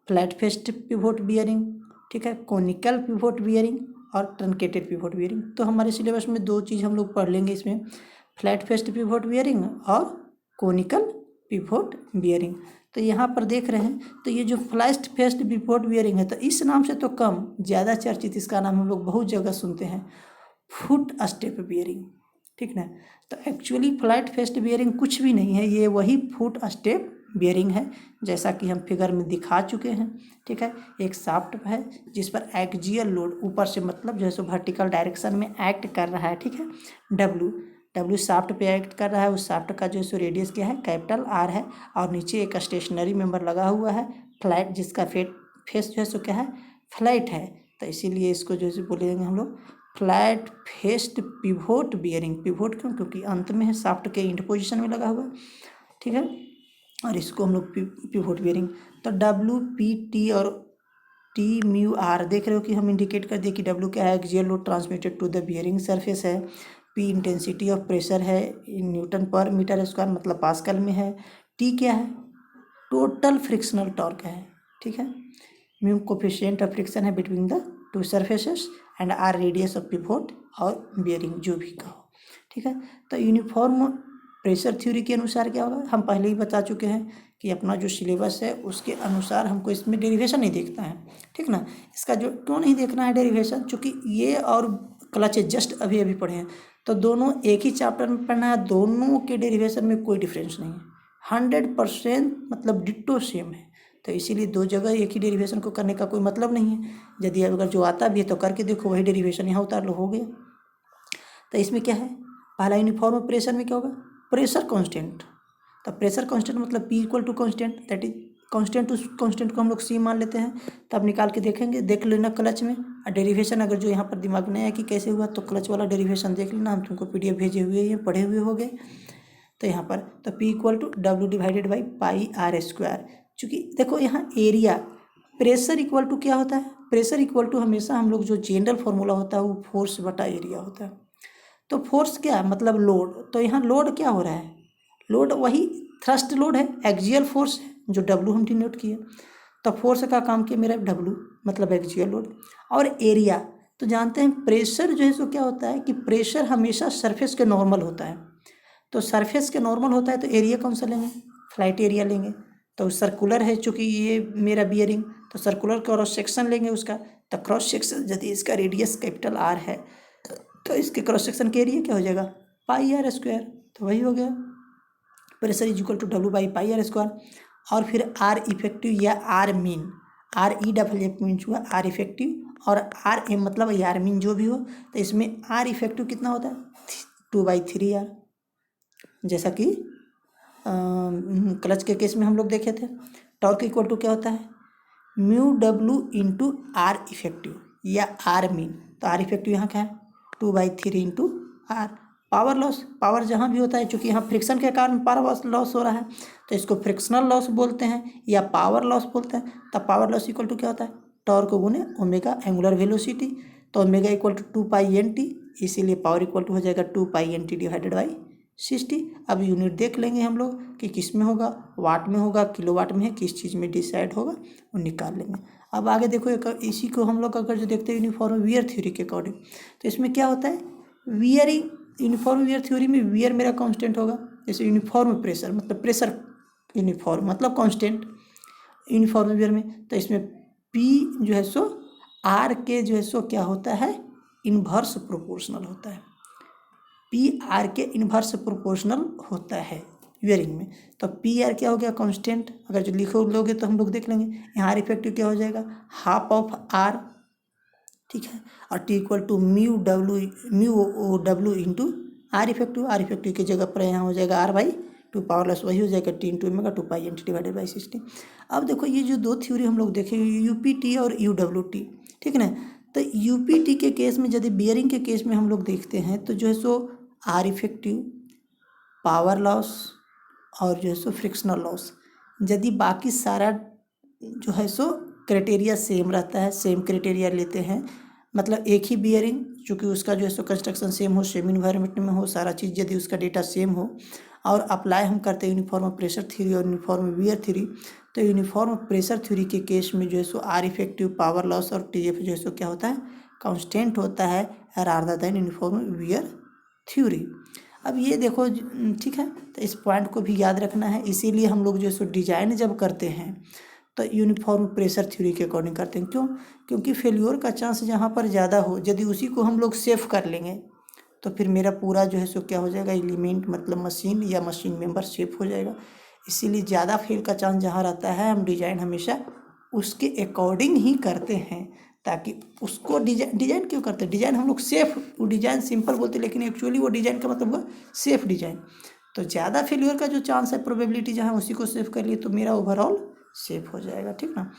फ्लैट फेस्ड पिवोट बियरिंग, ठीक है, कोनिकल पिवोट बियरिंग और ट्रंकेटेड पिवोट बियरिंग। तो हमारे सिलेबस में दो चीज़ हम लोग पढ़ लेंगे इसमें, फ्लैट फेस्ड पिवोट बियरिंग और कोनिकल पिवोट बियरिंग। तो यहाँ पर देख रहे हैं, तो ये जो फ्लैट फेस्ड पिवोट बियरिंग है, तो इस नाम से तो कम, ज़्यादा चर्चित इसका नाम हम लोग बहुत जगह सुनते हैं, फुट स्टेप बियरिंग, ठीक ना। तो एक्चुअली फ्लैट फेस्ड बियरिंग कुछ भी नहीं है, ये वही फुट स्टेप बियरिंग है, जैसा कि हम फिगर में दिखा चुके हैं, ठीक है। एक शाफ्ट है जिस पर एक्सियल लोड ऊपर से मतलब जो है सो वर्टिकल डायरेक्शन में एक्ट कर रहा है, ठीक है। डब्ल्यू शाफ्ट पे एक्ट कर रहा है, उस शाफ्ट का जो है सो रेडियस क्या है, कैपिटल आर है, और नीचे एक स्टेशनरी मेंबर लगा हुआ है फ्लैट, जिसका फेस जो है सो क्या है, फ्लैट है। तो इसीलिए इसको जो है बोलेंगे हम लोग flat faced pivot bearing. Pivot क्यों, क्योंकि अंत में है, शाफ्ट के इंड पोजिशन में लगा हुआ, ठीक है, और इसको हम लोग पिवोट बियरिंग। तो डब्ल्यू पी टी और टी म्यू आर देख रहे हो कि हम इंडिकेट कर दिए कि डब्ल्यू क्या है, axial load transmitted to the bearing surface है, पी इंटेंसिटी ऑफ प्रेशर है, न्यूटन पर मीटर स्क्वायर मतलब पास्कल में है, टी क्या है, टोटल फ्रिक्शनल टॉर्क है, ठीक है, म्यू कोफिशिएंट ऑफ फ्रिक्शन है between the two surfaces, and R radius of pivot और बियरिंग जो भी कहो, ठीक है। तो यूनिफॉर्म प्रेशर थ्योरी के अनुसार क्या होगा, हम पहले ही बता चुके हैं कि अपना जो सिलेबस है उसके अनुसार हमको इसमें डेरिवेशन नहीं देखना है, ठीक ना। इसका जो क्यों नहीं देखना है डेरिवेशन, चूँकि ये और क्लच जस्ट अभी अभी पढ़े हैं, तो दोनों एक ही चैप्टर में पढ़ना है, दोनों के डेरिवेशन में कोई डिफरेंस नहीं है, 100% मतलब डिट्टो सेम है। तो इसीलिए दो जगह एक ही डेरिवेशन को करने का कोई मतलब नहीं है। यदि अगर जो आता भी है तो करके देखो, वही डेरिवेशन यहाँ उतार लो, हो गया। तो इसमें क्या है, पहला यूनिफॉर्म प्रेशर में क्या होगा, प्रेशर कांस्टेंट। तो प्रेशर कांस्टेंट मतलब P equal to constant, that is constant, उस कांस्टेंट को हम लोग C मान लेते हैं। तब निकाल के देखेंगे, देख लेना क्लच में। और डेरिवेशन अगर जो यहाँ पर दिमाग में है कि कैसे हुआ, तो क्लच वाला डेरिवेशन देख लेना, हम तुमको PDF भेजे हुए हैं, पढ़े हुए हो गए। तो यहाँ पर तो P equal to W divided by pi R square. चूँकि देखो यहाँ एरिया, प्रेशर इक्वल टू क्या होता है, प्रेशर इक्वल टू हमेशा हम लोग जो जनरल फॉर्मूला होता है वो फोर्स बटा एरिया होता है। तो फोर्स क्या मतलब लोड, तो यहाँ लोड क्या हो रहा है, लोड वही थ्रस्ट लोड है, एक्सियल फोर्स है जो W हम डिनोट किए। तो फोर्स का काम किया मेरा W मतलब एक्सियल लोड। और एरिया तो जानते हैं प्रेशर जो है सो क्या होता है कि प्रेशर हमेशा सरफेस के नॉर्मल होता है। तो सरफेस के नॉर्मल होता है तो एरिया कौन सा लेंगे, फ्लाइट एरिया लेंगे। तो सर्कुलर है चूँकि ये मेरा बियरिंग, तो सर्कुलर क्रॉस सेक्शन लेंगे उसका। तो क्रॉस सेक्शन यदि इसका रेडियस कैपिटल R है तो इसके क्रॉस सेक्शन के एरिया क्या हो जाएगा, पाई R स्क्वायर। तो वही हो गया, pressure is equal to W by pi R square. और फिर R इफेक्टिव या R मीन, REFF मीन्स हुआ R इफेक्टिव, और RM मतलब R मीन जो भी हो। तो इसमें R इफेक्टिव कितना होता है 2/3R, जैसा कि क्लच के केस में हम लोग देखे थे। टॉर्क इक्वल टू क्या होता है mu W into R effective या R मीन। तो R इफेक्टिव यहाँ क्या है 2/3 into R। Power loss, power जहाँ भी होता है, चूँकि यहाँ फ्रिक्शन के कारण पावर लॉस हो रहा है तो इसको फ्रिक्शनल लॉस बोलते हैं या पावर लॉस बोलते हैं। तब पावर लॉस इक्वल टू क्या होता है टॉर्क गुने ओमेगा एंगुलर वेलोसिटी। तो ओमेगा इक्वल टू 2π/NT, इसीलिए पावर इक्वल टू हो जाएगा 2π/NT डिवाइडेड बाई 60। अब यूनिट देख लेंगे हम लोग कि किस में होगा, वाट में होगा, किलोवाट में है, किस चीज़ में डिसाइड होगा वो निकाल लेंगे। अब आगे देखो इसी को हम लोग अगर जो देखते हैं यूनिफॉर्म वियर थ्योरी के अकॉर्डिंग, तो इसमें क्या होता है वियरिंग, यूनिफॉर्म वियर थ्योरी में वियर मेरा कांस्टेंट होगा। जैसे यूनिफॉर्म प्रेशर मतलब प्रेशर यूनिफॉर्म मतलब कांस्टेंट यूनिफॉर्म वियर में। तो इसमें P जो है सो R के जो है सो क्या होता है इन्वर्स प्रोपोर्शनल होता है, P R के इन्वर्स प्रोपोर्शनल होता है वियरिंग में। तो P R क्या हो गया कांस्टेंट, अगर जो लिखो लोगे तो हम लोग देख लेंगे। यहाँ R इफेक्टिव क्या हो जाएगा हाफ ऑफ R, ठीक है। और T equal to mu W into R effective की जगह पर यहाँ हो जाएगा R/2 पावर लॉस, वही हो जाएगा T into omega 2π/NT divided by 60। अब देखो ये जो दो थ्योरी हम लोग देखे UPT और UWT, ठीक है ना। तो UPT के केस में यदि बियरिंग के केस में हम लोग देखते हैं तो जो है सो R इफेक्टिव, पावर लॉस और जो है सो फ्रिक्शनल लॉस, यदि बाकी सारा जो है सो क्राइटेरिया सेम रहता है, सेम क्राइटेरिया लेते हैं, मतलब एक ही बियरिंग चूँकि उसका जो है सो कंस्ट्रक्शन सेम हो, सेम इन्वायरमेंट में हो, सारा चीज़ यदि उसका डेटा सेम हो और अप्लाई हम करते हैं यूनिफॉर्म प्रेशर थ्योरी और यूनिफॉर्म वियर थ्योरी। तो यूनिफॉर्म प्रेशर थ्योरी के केस में जो है सो R इफेक्टिव, पावर लॉस और TF जो है सो क्या होता है कांस्टेंट होता है rather than uniform wear theory. अब ये देखो ठीक है, तो इस पॉइंट को भी याद रखना है। इसीलिए हम लोग जो है सो डिजाइन जब करते हैं तो यूनिफॉर्म प्रेशर थ्योरी के अकॉर्डिंग करते हैं। क्यों, क्योंकि फेल्योर का चांस जहाँ पर ज़्यादा हो, यदि उसी को हम लोग सेफ कर लेंगे तो फिर मेरा पूरा जो है सो क्या हो जाएगा एलिमेंट मतलब मशीन या मशीन मेंबर सेफ हो जाएगा। इसीलिए ज़्यादा फेल का चांस जहाँ रहता है हम डिजाइन हमेशा उसके अकॉर्डिंग ही करते हैं, ताकि उसको डिजाइन क्यों करते हैं, डिजाइन हम लोग सेफ, वो डिजाइन सिंपल बोलते हैं लेकिन एक्चुअली वो डिजाइन का मतलब हुआ सेफ डिजाइन। तो ज़्यादा फेल्योर का जो चांस है प्रोबेबिलिटी जहाँ उसी को सेफ कर लिए तो मेरा ओवरऑल सेफ हो जाएगा, ठीक ना।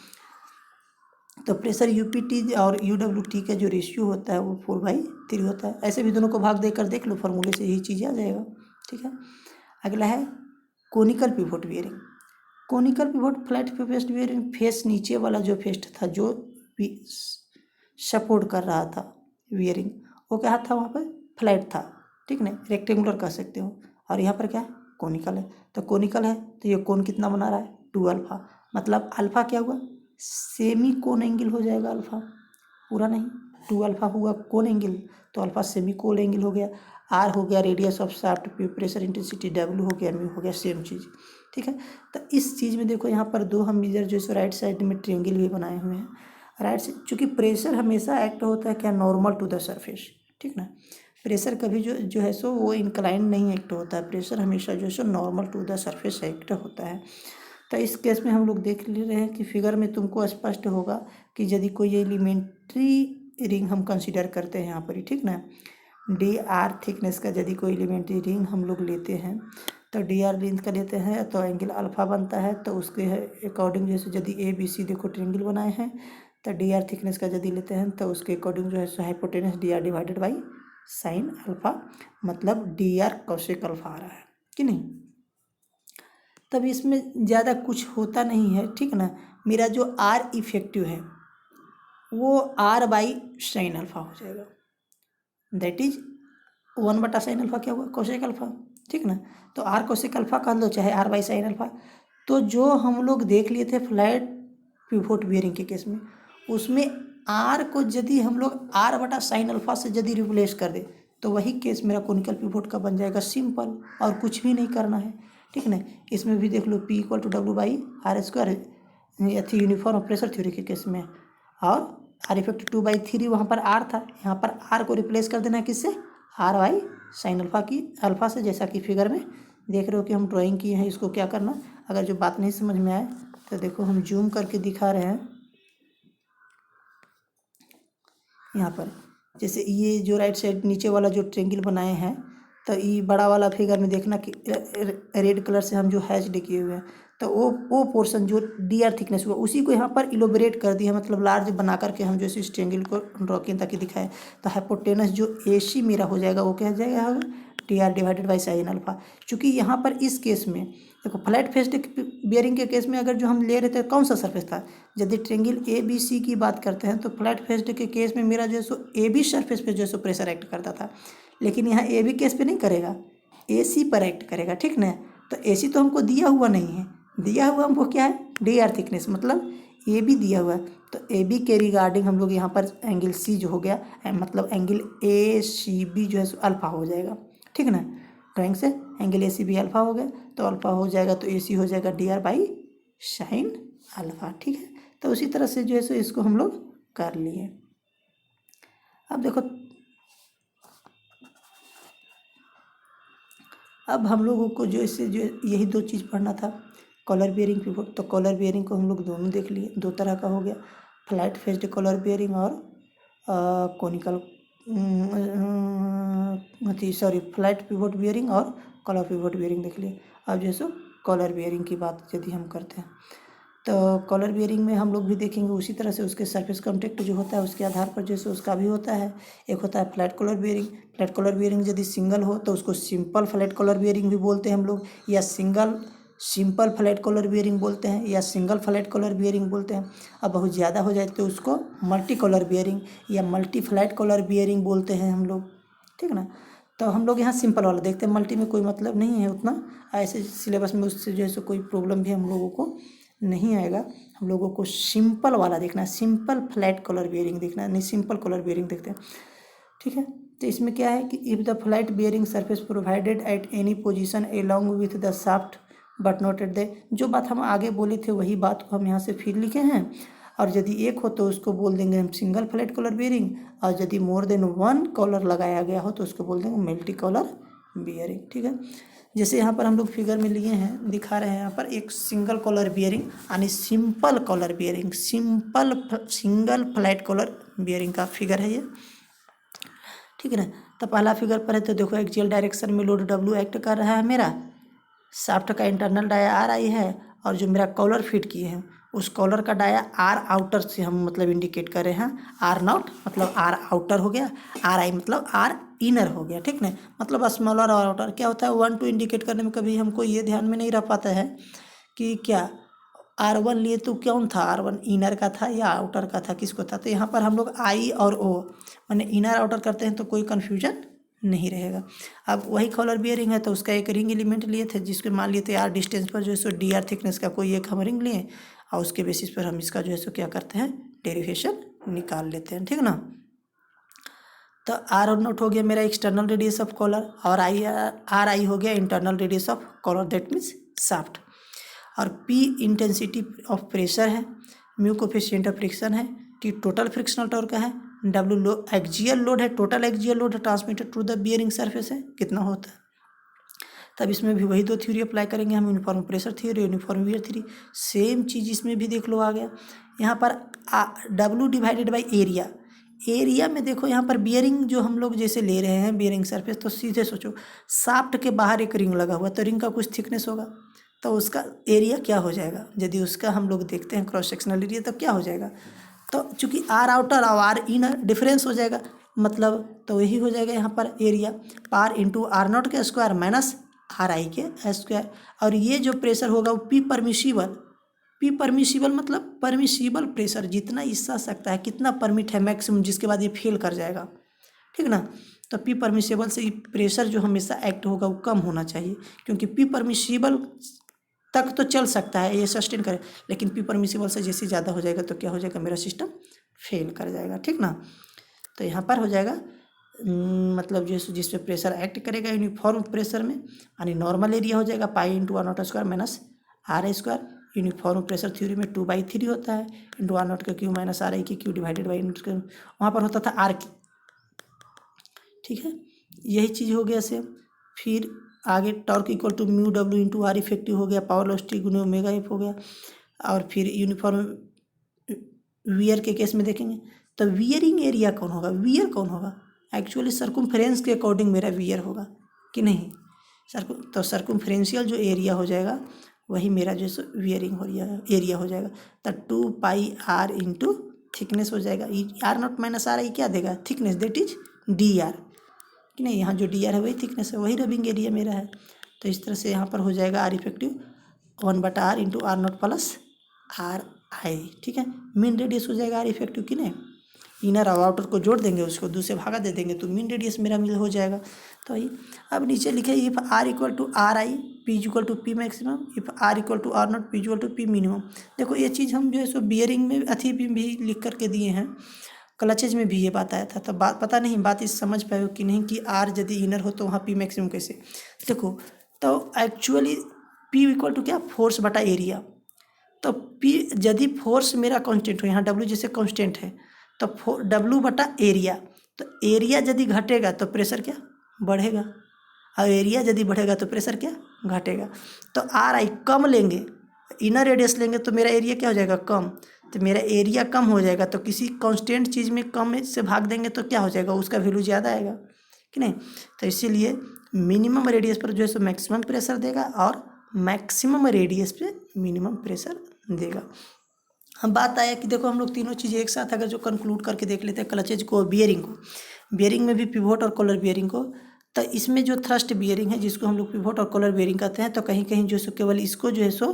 तो प्रेशर UPT और UWT का जो रेशियो होता है वो 4/3 होता है। ऐसे भी दोनों को भाग देकर देख लो, फार्मूले से यही चीज़ आ जाएगा, ठीक है। अगला है conical pivot bearing. Conical pivot flat face bearing, face नीचे वाला जो फेस था जो सपोर्ट कर रहा था बियरिंग, वो क्या था वहाँ पर फ्लैट था, ठीक ना, रेक्टेंगुलर कह सकते हो। और यहाँ पर क्या है कोनिकल है। तो कोनिकल है तो ये कोन कितना बना रहा है 2α, मतलब अल्फा क्या हुआ सेमी कोन एंगल हो जाएगा, अल्फा पूरा नहीं, 2α हुआ कोन एंगल तो अल्फा सेमी कोन एंगल हो गया। R हो गया radius of shaft, pressure intensity W हो गया, म्यू हो गया, सेम चीज़, ठीक है। तो इस चीज़ में देखो यहाँ पर दो हम मेजर जो है राइट साइड में ट्रायंगल भी बनाए हुए हैं। राइट साइड चूँकि प्रेशर हमेशा एक्ट होता है क्या नॉर्मल टू द सरफेस, ठीक ना। प्रेशर कभी जो है सो वो इंक्लाइन नहीं एक्ट होता है, प्रेशर हमेशा जो है सो normal to the surface act होता है। तो इस केस में हम लोग देख ले रहे हैं कि फिगर में तुमको स्पष्ट होगा कि यदि कोई एलिमेंट्री रिंग हम कंसीडर करते हैं यहाँ पर ही, ठीक ना, डी आर थिकनेस का यदि कोई एलिमेंट्री रिंग हम लोग लेते हैं तो डी आर लेंथ का लेते हैं तो एंगल अल्फा बनता है। तो उसके अकॉर्डिंग जैसे यदि ए बी सी देखो ट्रायंगल बनाए हैं तो डी आर थिकनेस का यदि लेते हैं तो उसके अकॉर्डिंग जो है सो hypotenuse d r divided by sine alpha, मतलब डी आर कोसेक अल्फा आ रहा है कि नहीं। तब इसमें ज़्यादा कुछ होता नहीं है, ठीक ना। मेरा जो आर इफेक्टिव है वो आर बाई साइन अल्फा हो जाएगा, दैट इज 1/sin अल्फा क्या हुआ, कोसेक अल्फा, ठीक ना। तो आर कोसेक अल्फा कर लो चाहे आर बाई साइन अल्फा। तो जो हम लोग देख लिए थे फ्लैट पिवोट बियरिंग के केस में, उसमें आर को यदि हम लोग r/sin अल्फा से यदि रिप्लेस कर दे तो वही केस मेरा कोनिकल पिवोट का बन जाएगा, सिंपल, और कुछ भी नहीं करना है, ठीक ना। इसमें भी देख लो P = W/r², uniform pressure theory के केस में, और आर इफेक्ट 2/3 वहाँ पर आर था, यहाँ पर आर को रिप्लेस कर देना है किससे, r/sin अल्फा की अल्फा से, जैसा कि फिगर में देख रहे हो कि हम ड्राइंग किए हैं। इसको क्या करना, अगर जो बात नहीं समझ में आए तो देखो हम जूम करके दिखा रहे हैं यहाँ पर। जैसे ये जो राइट साइड नीचे वाला जो ट्रायंगल बनाए हैं तो ये बड़ा वाला फिगर में देखना कि रेड कलर से हम जो हैच किए हुए हैं तो वो पोर्शन जो डी आर थिकनेस हुआ उसी को यहाँ पर इलोबरेट कर दिया, मतलब लार्ज बना करके हम जैसे इस ट्रायंगल को ड्रॉ किए ताकि दिखाए। तो हाइपोटेनस जो ए सी मेरा हो जाएगा वो क्या हो जाएगा, D r divided by sine alpha. चूँकि यहाँ पर इस केस में देखो फ्लैट फेस्ड बियरिंग के केस में अगर जो हम ले रहे थे कौन सा सरफेस था, यदि ट्रायंगल ए बी सी की बात करते हैं तो फ्लैट फेस्ड के केस में मेरा जो सो ए बी सरफेस पे जो सो प्रेशर एक्ट करता था, लेकिन यहाँ ए बी केस पे नहीं करेगा, ए सी पर एक्ट करेगा, ठीक ना। तो ए सी तो हमको दिया हुआ नहीं है, दिया हुआ हमको क्या है, डी आर थिकनेस, मतलब ए बी दिया हुआ है। तो ए बी के रिगार्डिंग हम लोग यहाँ पर एंगल सी जो हो गया मतलब एंगल ए सी बी जो है सो अल्फा हो जाएगा, ठीक ना। ड्राइंग से angle A C B alpha हो गया तो अल्फा हो जाएगा तो ए सी हो जाएगा D R by sine alpha, ठीक है। तो उसी तरह से जो है सो इसको हम लोग कर लिए। अब देखो अब हम लोगों को जो इससे जो यही दो चीज़ पढ़ना था, कॉलर बियरिंग पिवोट। तो कॉलर बियरिंग को हम लोग दोनों देख लिए, दो तरह का हो गया, फ्लैट फेस्ड कॉलर बियरिंग और कोनिकल फ्लैट पिवोट बियरिंग और कॉलर पिवोट बियरिंग देख लिए। अब जैसे कॉलर बियरिंग की बात यदि हम करते हैं तो कॉलर बियरिंग में हम लोग भी देखेंगे उसी तरह से उसके सरफेस कॉन्टेक्ट जो होता है उसके आधार पर जैसे उसका भी होता है। एक होता है flat collar bearing, flat collar bearing यदि सिंगल हो तो उसको सिंपल फ्लैट कॉलर बियरिंग भी बोलते हैं हम लोग, या सिंपल फ्लैट कॉलर बियरिंग बोलते हैं, या सिंगल फ्लैट कॉलर बियरिंग बोलते हैं। अब बहुत ज़्यादा हो जाए तो उसको मल्टी कॉलर बियरिंग या मल्टी फ्लैट कॉलर बियरिंग बोलते हैं हम लोग, ठीक ना। तो हम लोग यहाँ सिंपल वाला देखते हैं, मल्टी में कोई मतलब नहीं है उतना, ऐसे सिलेबस में उससे जो है सो कोई प्रॉब्लम भी हम लोगों को नहीं आएगा। हम लोगों को सिंपल वाला देखना है, सिंपल फ्लैट कॉलर बियरिंग देखना है, नहीं सिंपल कॉलर बियरिंग देखते हैं, ठीक है। तो इसमें क्या है कि if the flat bearing surface provided at any position along with the shaft but not at the, जो बात हम आगे बोले थे वही बात को हम यहाँ से फिर लिखे हैं। और यदि एक हो तो उसको बोल देंगे हम सिंगल फ्लैट कॉलर बियरिंग, और यदि मोर देन वन कॉलर लगाया गया हो तो उसको बोल देंगे मल्टी कॉलर बियरिंग, ठीक है। जैसे यहाँ पर हम लोग फिगर में लिए हैं, दिखा रहे हैं यहाँ पर एक सिंगल कॉलर बियरिंग यानी simple collar bearing, single flat collar bearing का फिगर है ये, ठीक है ना। तो पहला फिगर पर है तो देखो एक्सियल डायरेक्शन में लोड डब्ल्यू एक्ट कर रहा है, मेरा शाफ्ट का इंटरनल डाया आर आई है, और जो मेरा कॉलर फिट किए हैं उस कॉलर का डाया आर आउटर से हम मतलब इंडिकेट कर रहे हैं, आर नॉट मतलब आर आउटर हो गया, आर आई मतलब आर इनर हो गया, ठीक ना। मतलब स्मॉलर और आउटर क्या होता है, 1 2 इंडिकेट करने में कभी हमको ये ध्यान में नहीं रह पाता है कि क्या R1 लिए तो कौन था, R1 इनर का था या आउटर का था, किसको था। तो यहाँ पर हम लोग आई और ओ मैंने इनर आउटर करते हैं तो कोई कन्फ्यूजन नहीं रहेगा। अब वही कॉलर बियरिंग है तो उसका एक रिंग एलिमेंट लिए थे जिसके मान लिए थे आर डिस्टेंस पर जो है सो डी आर थिकनेस का कोई एक हम रिंग लिए, और उसके बेसिस पर हम इसका जो है सो क्या करते हैं डेरिवेशन निकाल लेते हैं, ठीक ना। तो आर नोट हो गया मेरा एक्सटर्नल रेडियस ऑफ कॉलर, और आर आई हो गया internal radius of collar, that means shaft. और पी इंटेंसिटी ऑफ प्रेशर है, म्यू कोफिशिएंट ऑफ फ्रिक्शन है, टी टोटल फ्रिक्शनल टॉर्क है, डब्ल्यू एक्जियल लोड है, total axial load transmitted to the bearing surface है कितना होता है। तब इसमें भी वही दो थ्योरी अप्लाई करेंगे हम, uniform pressure theory, uniform wear theory. Same चीज़ इसमें भी देख लो आ गया। यहाँ पर W divided by area, area में देखो यहाँ पर बियरिंग जो हम लोग जैसे ले रहे हैं बियरिंग सरफेस, तो सीधे सोचो शाफ्ट के बाहर एक रिंग लगा हुआ, तो रिंग का कुछ थिकनेस होगा, तो उसका एरिया क्या हो जाएगा, यदि उसका हम लोग देखते हैं क्रॉस सेक्शनल एरिया, तो क्या हो जाएगा, तो चूंकि आर आउटर और आर इनर डिफरेंस हो जाएगा, मतलब तो यही हो जाएगा यहाँ पर एरिया पार इंटू आर नॉट के स्क्वायर माइनस आर आई के स्क्वायर। और ये जो प्रेशर होगा वो पी परमिशिबल मतलब परमिशिबल प्रेशर, जितना इससे सकता है, कितना परमिट है मैक्सिमम, जिसके बाद ये फेल कर जाएगा, ठीक ना। तो पी परमिशिबल से प्रेशर जो हमेशा एक्ट होगा वो कम होना चाहिए, क्योंकि पी परमिशिबल तक तो चल सकता है ये सस्टेन करे, लेकिन पी परमिशिबल से जैसे ज़्यादा हो जाएगा तो क्या हो जाएगा, मेरा सिस्टम फेल कर जाएगा, ठीक ना। तो यहाँ पर हो जाएगा मतलब जिस पे प्रेशर एक्ट करेगा यूनिफॉर्म प्रेशर में, यानी नॉर्मल एरिया हो जाएगा pi into R naught square minus R I square. Uniform pressure theory में 2/3 होता है इंटू आर नॉट का क्यू माइनस आर आई की क्यू डिवाइडेड बाई, वहाँ पर होता था आर की, ठीक है। यही चीज़ हो गया सेम। फिर आगे torque equal to mu W into R effective हो गया, पावर लॉस टी गुने ओमेगा एफ हो गया। और फिर यूनिफॉर्म वियर के केस में देखेंगे तो वियरिंग एरिया कौन होगा, वियर कौन होगा, एक्चुअली सर्कुम्फ्रेंस के अकॉर्डिंग मेरा वियर होगा कि नहीं, तो सर्कुम्फ्रेंशियल जो एरिया हो जाएगा वही मेरा जो वियरिंग हो एरिया हो जाएगा। तो 2πr इंटू थिकनेस हो जाएगा, R naught minus R I क्या देगा, thickness, that is D R, कि नहीं, यहाँ जो डी आर है वही थिकनेस है, वही रबिंग एरिया मेरा है। तो इस तरह से यहाँ पर हो जाएगा R effective 1/r into R naught plus R I, ठीक है। मीन रेडियस हो जाएगा आर इफेक्टिव कि नहीं, इनर और आउटर को जोड़ देंगे, उसको दूसरे भागा दे देंगे तो मीन रेडियस मेरा मिल हो जाएगा। तो वही अब नीचे लिखे if R equal to R I P equal to P maximum, if R equal to R naught P equal to P minimum. देखो ये चीज़ हम जो है सो बियरिंग में अथी भी लिख करके दिए हैं, क्लचेज में भी ये बात आया था। तो बात पता नहीं बात इस समझ पाए हो कि नहीं, कि आर यदि इनर हो तो वहाँ पी मैक्सिमम कैसे, देखो तो एक्चुअली पी इक्वल टू क्या, फोर्स बटा एरिया। तो पी यदि फोर्स मेरा कांस्टेंट हो, यहाँ डब्ल्यू जैसे कांस्टेंट है, तो डब्ल्यू बटा एरिया, तो एरिया यदि घटेगा तो प्रेशर क्या बढ़ेगा, और एरिया यदि बढ़ेगा तो प्रेशर क्या घटेगा। तो आर आई कम लेंगे, इनर रेडियस लेंगे तो मेरा एरिया क्या हो जाएगा कम, तो मेरा एरिया कम हो जाएगा, तो किसी कांस्टेंट चीज़ में कम से भाग देंगे तो क्या हो जाएगा, उसका वैल्यू ज़्यादा आएगा कि नहीं। तो इसीलिए मिनिमम रेडियस पर जो है सो मैक्सिमम प्रेशर देगा और मैक्सिमम रेडियस पे मिनिमम प्रेशर देगा। हम बात आया कि देखो हम लोग तीनों चीज़ें एक साथ अगर जो कंक्लूड करके देख लेते हैं, क्लचेज को, बियरिंग को, बियरिंग में भी पिवोट और कॉलर बियरिंग को, तो इसमें जो थ्रस्ट बियरिंग है जिसको हम लोग पिवोट और कॉलर बियरिंग कहते हैं, तो कहीं कहीं जो सो केवल इसको जो है सो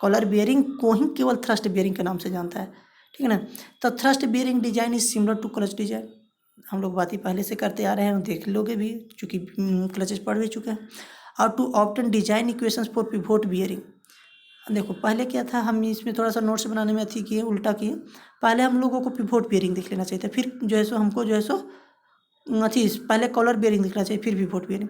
कॉलर बियरिंग को ही केवल थ्रस्ट बियरिंग के नाम से जानता है, ठीक है ना। तो thrust bearing design is similar to clutch design, हम लोग बात ही पहले से करते आ रहे हैं, देख लोगे भी चूँकि क्लचेज पढ़ भी चुके हैं। और to obtain design equations for pivot bearing, देखो पहले क्या था, हम इसमें थोड़ा सा नोट्स बनाने में अथी किए, उल्टा किए। पहले हम लोगों को पिवोट बियरिंग देख लेना चाहिए था, फिर जो है सो हमको जो है सो अथी पहले कॉलर बियरिंग देखना चाहिए, फिर पिवोट बियरिंग।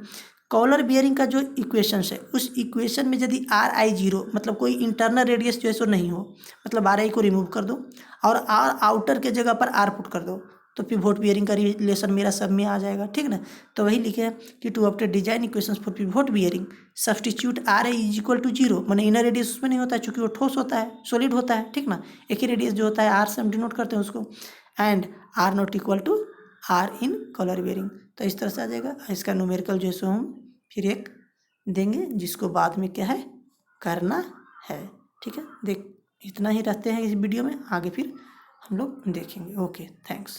कॉलर बियरिंग का जो इक्वेशंस है, उस इक्वेशन में यदि आर आई जीरो मतलब कोई इंटरनल रेडियस जो है सो नहीं हो, मतलब आर आई को रिमूव कर दो और आर आउटर के जगह पर आर पुट कर दो, तो पिवोट बियरिंग का रिलेशन मेरा सब में आ जाएगा, ठीक ना। तो वही लिखे हैं कि to obtain design equations for pivot bearing substitute R I is equal to zero, मैंने इनर रेडियस उसमें नहीं होता है चूँकि वो ठोस होता है, सॉलिड होता है, ठीक ना। एक ही रेडियस जो होता है आर से हम डिनोट करते हैं उसको, and R naught equal to R in collar bearing. तो इस तरह से आ जाएगा। इसका न्यूमेरिकल जो है सो हम फिर एक देंगे जिसको बाद में क्या है करना है, ठीक है। देख इतना ही रहते हैं इस वीडियो में, आगे फिर हम लोग देखेंगे। Okay, thanks.